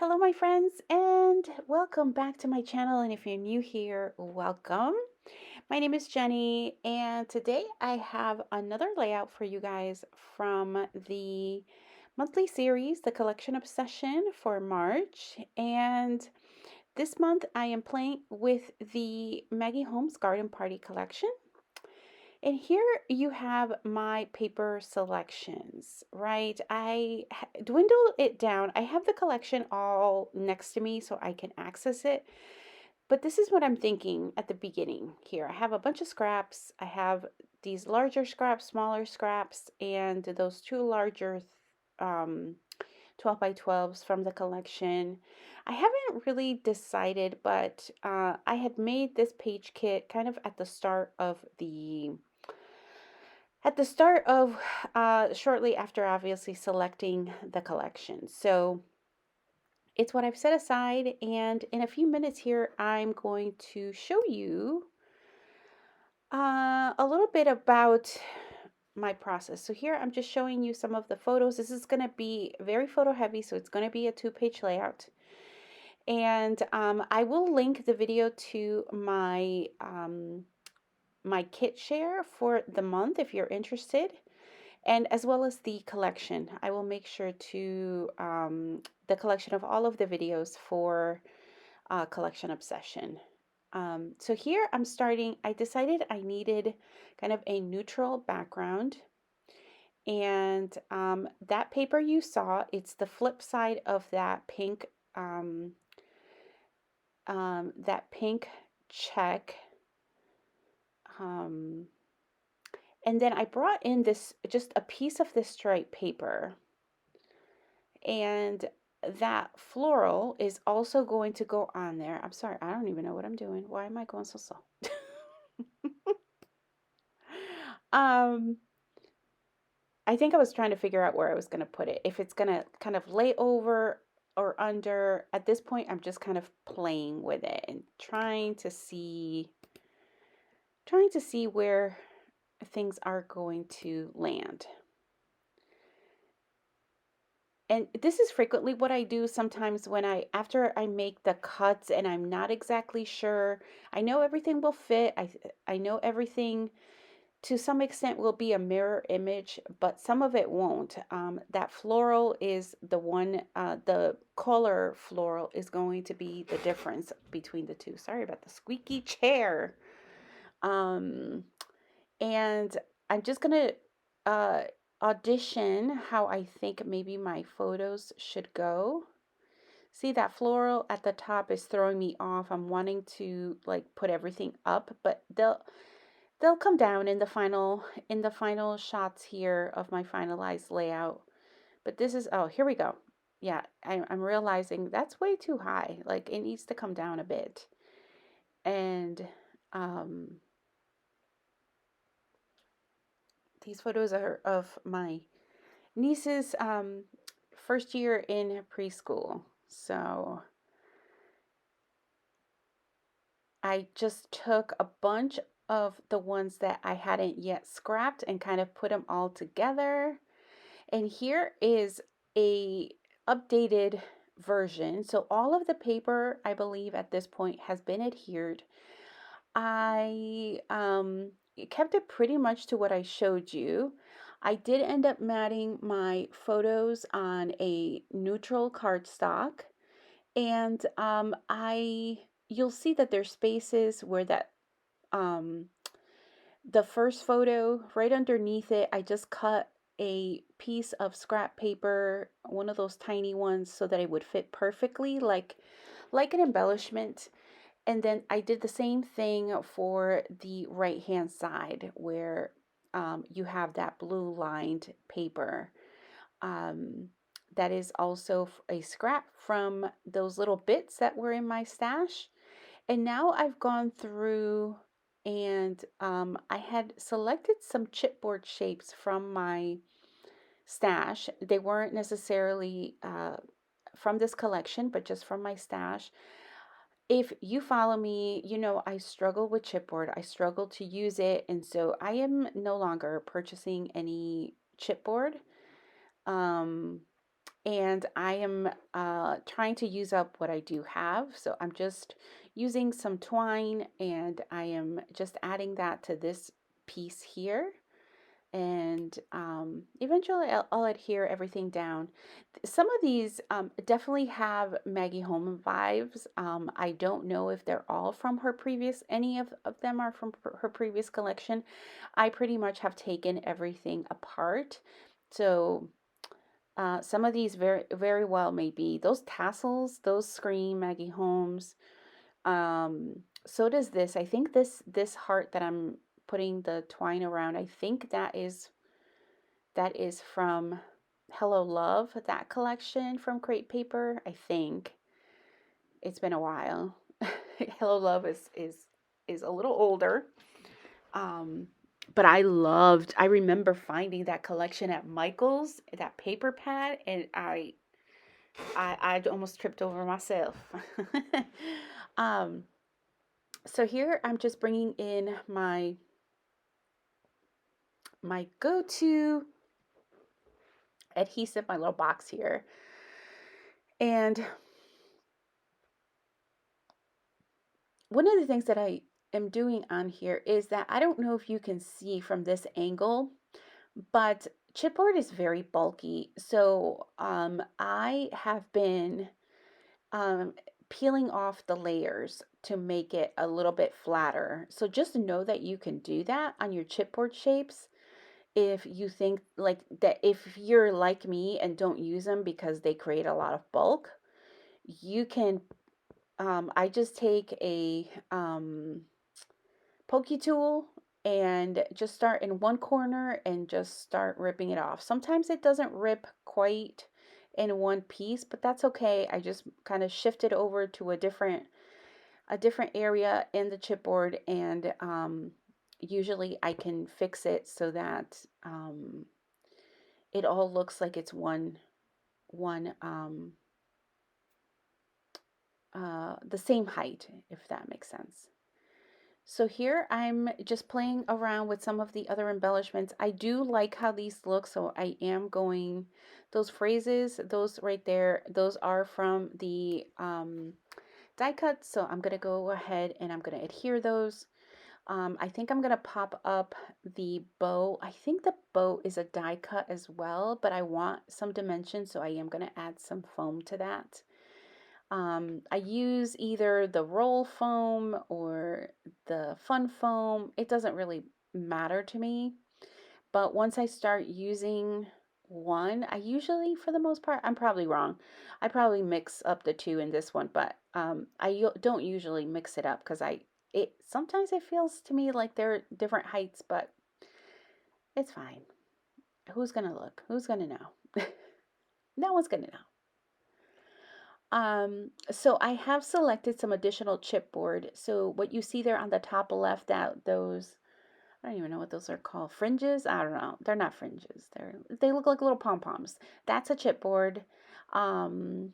Hello, my friends, and welcome back to my channel. And if you're new here, welcome. My name is Jenny, and today I have another layout for you guys from the monthly series, the Collection Obsession for March. And this month I am playing with the Maggie Holmes Garden Party collection. And here you have my paper selections, right? I dwindled it down. I have the collection all next to me so I can access it. But this is what I'm thinking at the beginning here. I have a bunch of scraps. I have these larger scraps, smaller scraps, and those two larger um, 12 by 12s from the collection. I haven't really decided, but I had made this page kit kind of at the start of shortly after obviously selecting the collection. So it's what I've set aside, and in a few minutes here I'm going to show you a little bit about my process. So here I'm just showing you some of the photos. This is going to be very photo heavy, so it's going to be a 2-page layout. And I will link the video to my kit share for the month if you're interested, and as well as the collection. I will make sure to the collection of all of the videos for Collection Obsession. So here I'm starting. I decided I needed kind of a neutral background, and that paper you saw, it's the flip side of that pink check. And then I brought in this, just a piece of this stripe paper, and that floral is also going to go on there. I'm sorry, I don't even know what I'm doing. Why am I going so slow? um, I think I was trying to figure out where I was going to put it. If it's going to kind of lay over or under. At this point, I'm just kind of playing with it and trying to see where things are going to land. And this is frequently what I do sometimes when after I make the cuts and I'm not exactly sure. I know everything will fit. I know everything to some extent will be a mirror image, but some of it won't. That floral is the one, the color floral is going to be the difference between the two. Sorry about the squeaky chair. Um, and I'm just gonna uh, audition how I think maybe my photos should go. See, that floral at the top is throwing me off. I'm wanting to like put everything up, but they'll come down in the final shots here of my finalized layout. But this is, oh, here we go. Yeah, I'm realizing that's way too high. Like it needs to come down a bit. And these photos are of my niece's first year in preschool. So I just took a bunch of the ones that I hadn't yet scrapped and kind of put them all together. And here is a updated version. So all of the paper, I believe at this point, has been adhered. I kept it pretty much to what I showed you. I did end up matting my photos on a neutral cardstock, and you'll see that there's spaces where um, the first photo, right underneath it, I just cut a piece of scrap paper, one of those tiny ones, so that it would fit perfectly, like an embellishment. And then I did the same thing for the right hand side where you have that blue lined paper. Um, that is also a scrap from those little bits that were in my stash. And now I've gone through and I had selected some chipboard shapes from my stash. They weren't necessarily from this collection, but just from my stash. If you follow me, you know I struggle with chipboard. I struggle to use it, and so I am no longer purchasing any chipboard. Um, and I am trying to use up what I do have. So I'm just using some twine, and I am just adding that to this piece here. And eventually I'll adhere everything down. Some of these definitely have Maggie Holman vibes. I don't know if they're all from her previous, any of them are from her previous collection. I pretty much have taken everything apart. So some of these very well may be. Those tassels, those scream Maggie Holmes. So does this. I think this heart that I'm putting the twine around, I think that is from Hello Love, that collection from Crate Paper. I think it's been a while. Hello Love is a little older. Um, but I remember finding that collection at Michael's, that paper pad, and I almost tripped over myself. um, so here I'm just bringing in my go-to adhesive, my little box here. And one of the things that I am doing on here is that I don't know if you can see from this angle, but chipboard is very bulky. So I have been um, peeling off the layers to make it a little bit flatter. So just know that you can do that on your chipboard shapes. If you think like that, if you're like me and don't use them because they create a lot of bulk, you can I just take a pokey tool and just start in one corner and just start ripping it off. Sometimes it doesn't rip quite in one piece, but that's okay. I just kind of shift it over to a different area in the chipboard, and usually I can fix it so that it all looks like it's one the same height, if that makes sense. So here I'm just playing around with some of the other embellishments. I do like how these look, so I am going, those phrases, those right there, those are from the die cuts. So I'm going to go ahead and I'm going to adhere those. I think I'm going to pop up the bow. I think the bow is a die cut as well, but I want some dimension, so I am going to add some foam to that. I use either the roll foam or the fun foam. It doesn't really matter to me. But once I start using one, I usually, for the most part, I'm probably wrong. I probably mix up the two in this one, but don't usually mix it up because it sometimes it feels to me like they're different heights, but it's fine. Who's gonna look? Who's gonna know? No one's gonna know. So I have selected some additional chipboard. So what you see there on the top left, that those, I don't even know what those are called. Fringes? I don't know. They're not fringes. They look like little pom-poms. That's a chipboard. Um,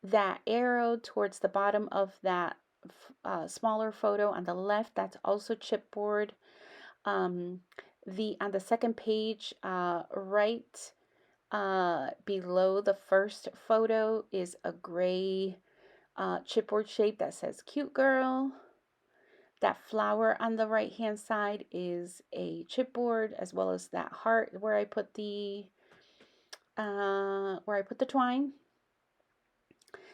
that arrow towards the bottom of that smaller photo on the left, that's also chipboard. Um, on the second page, right below the first photo is a gray chipboard shape that says cute girl. That flower on the right hand side is a chipboard, as well as that heart where I put the twine.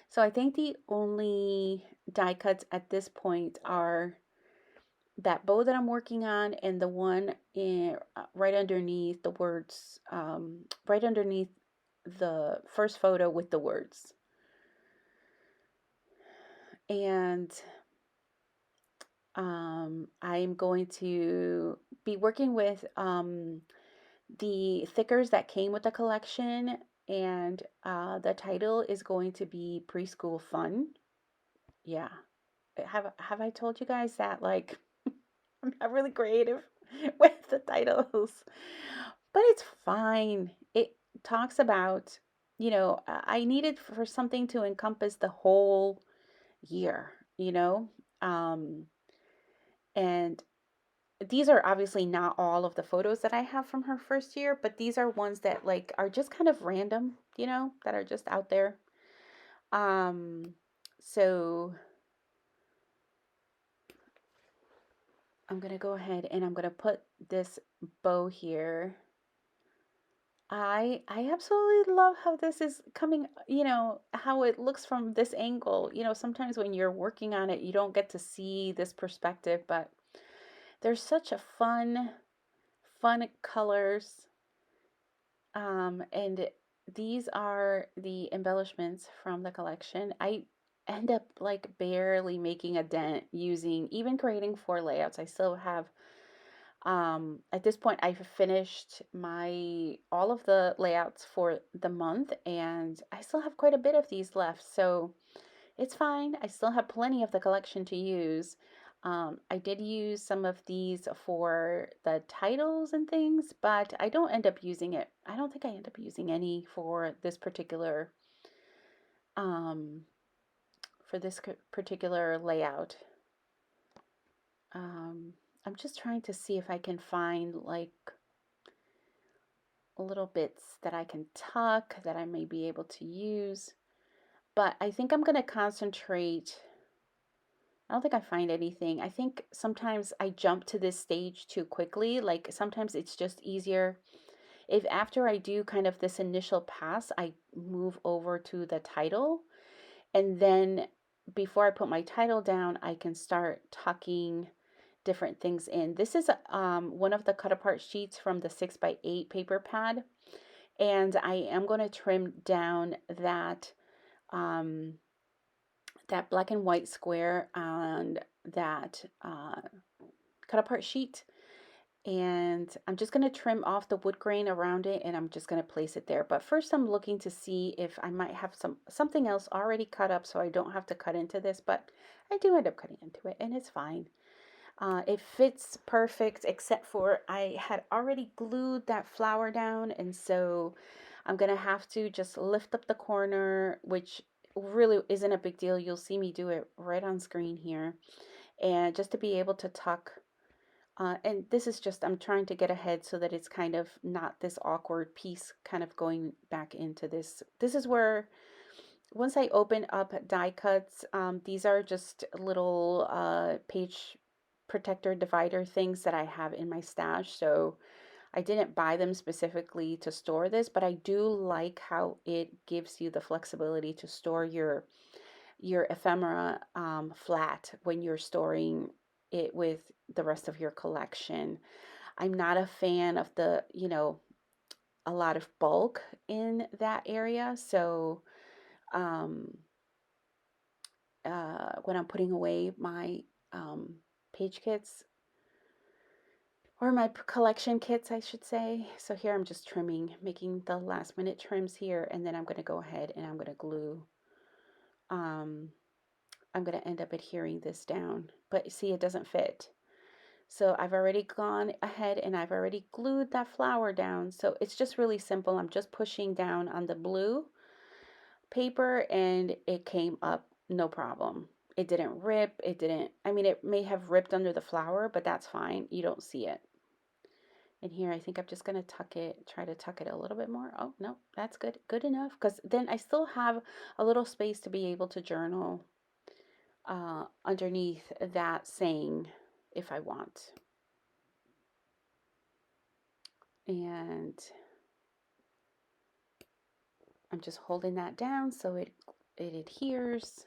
So I think the only die cuts at this point are that bow that I'm working on and the one right underneath the words, right underneath the first photo with the words. And I'm going to be working with the thickers that came with the collection, and the title is going to be Preschool Fun. Yeah. Have I told you guys that, like, I'm not really creative with the titles, but it's fine. It talks about, I needed for something to encompass the whole year, um, and these are obviously not all of the photos that I have from her first year, but these are ones that like are just kind of random. you know, that are just out there. So I'm gonna go ahead and I'm gonna put this bow here. I absolutely love how this is coming, you know, how it looks from this angle. You know, sometimes when you're working on it, you don't get to see this perspective, but there's such a fun colors. And these are the embellishments from the collection. I end up like barely making a dent using, even creating 4 layouts. I still have, at this point, I've finished my all of the layouts for the month, and I still have quite a bit of these left. So it's fine. I still have plenty of the collection to use. I did use some of these for the titles and things, but I don't end up using it. I don't think I end up using any um, for this particular layout. Um, I'm just trying to see if I can find like little bits that I can tuck that I may be able to use. But I think I'm going to concentrate. I don't think I find anything. I think sometimes I jump to this stage too quickly. Like sometimes it's just easier if after I do kind of this initial pass, I move over to the title. And then before I put my title down, I can start tucking different things in. This is one of the cut apart sheets from the 6x8 paper pad. And I am going to trim down um, that black and white square on that cut apart sheet, and I'm just going to trim off the wood grain around it, and I'm just going to place it there. But first I'm looking to see if I might have something else already cut up so I don't have to cut into this, but I do end up cutting into it and it's fine. It fits perfect, except for I had already glued that flower down, and so I'm gonna have to just lift up the corner, which really isn't a big deal. You'll see me do it right on screen here. And just to be able to tuck, and this is just, I'm trying to get ahead so that it's kind of not this awkward piece kind of going back into this. This is where, once I open up die cuts, these are just little page protector divider things that I have in my stash. So I didn't buy them specifically to store this, but I do like how it gives you the flexibility to store your ephemera flat when you're storing it with the rest of your collection. I'm not a fan of the, you know, a lot of bulk in that area. So um, when I'm putting away my page kits, or my collection kits, I should say. So here I'm just trimming, making the last minute trims here, and then I'm going to go ahead and I'm going to glue. Um, I'm going to end up adhering this down, but see, it doesn't fit. So I've already gone ahead and I've already glued that flower down. So it's just really simple. I'm just pushing down on the blue paper and it came up no problem. It didn't rip. It didn't, I mean, it may have ripped under the flower, but that's fine. You don't see it. And here, I think I'm just going to try to tuck it a little bit more. Oh, no, that's good. Good enough. Because then I still have a little space to be able to journal underneath that saying if I want. And I'm just holding that down so it adheres.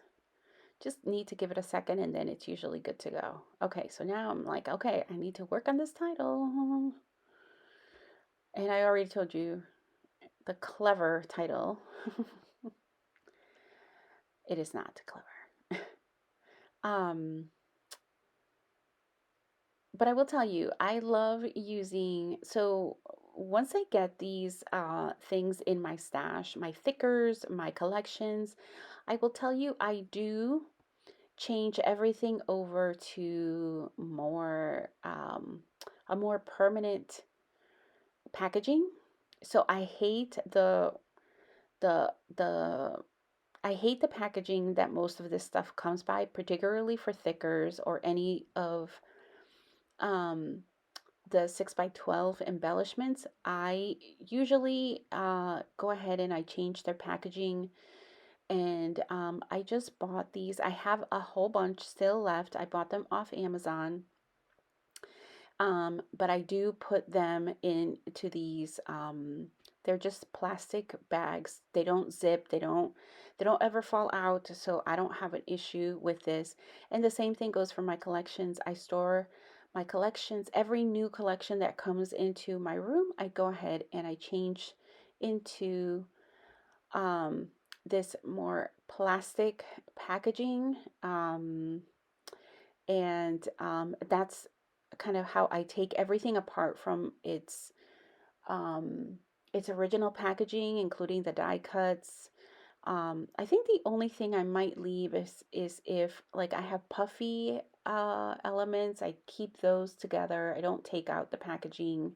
Just need to give it a second and then it's usually good to go. Okay, so now I'm like, okay, I need to work on this title. And I already told you the clever title. It is not clever. um, but I will tell you, I love using, so once I get these things in my stash, my thickers, my collections, I will tell you, I do change everything over to more, a more permanent packaging. So I hate the, the, I hate the packaging that most of this stuff comes by, particularly for thickers or any of um, the 6x12 embellishments, I usually go ahead and I change their packaging. And I just bought these. I have a whole bunch still left. I bought them off Amazon. But I do put them into these, they're just plastic bags. They don't zip, they don't ever fall out, so I don't have an issue with this. And the same thing goes for my collections. I store my collections, every new collection that comes into my room, I go ahead and I change into um, this more plastic packaging. And that's kind of how I take everything apart from um, its original packaging, including the die cuts. I think the only thing I might leave is if like I have puffy elements, I keep those together. I don't take out the packaging.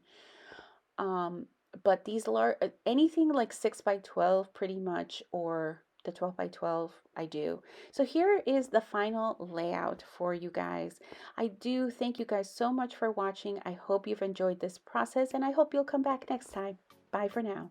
Um, but these large, anything like 6x12 pretty much, or the 12x12, I do. So here is the final layout for you guys. I do thank you guys so much for watching. I hope you've enjoyed this process, and I hope you'll come back next time. Bye for now.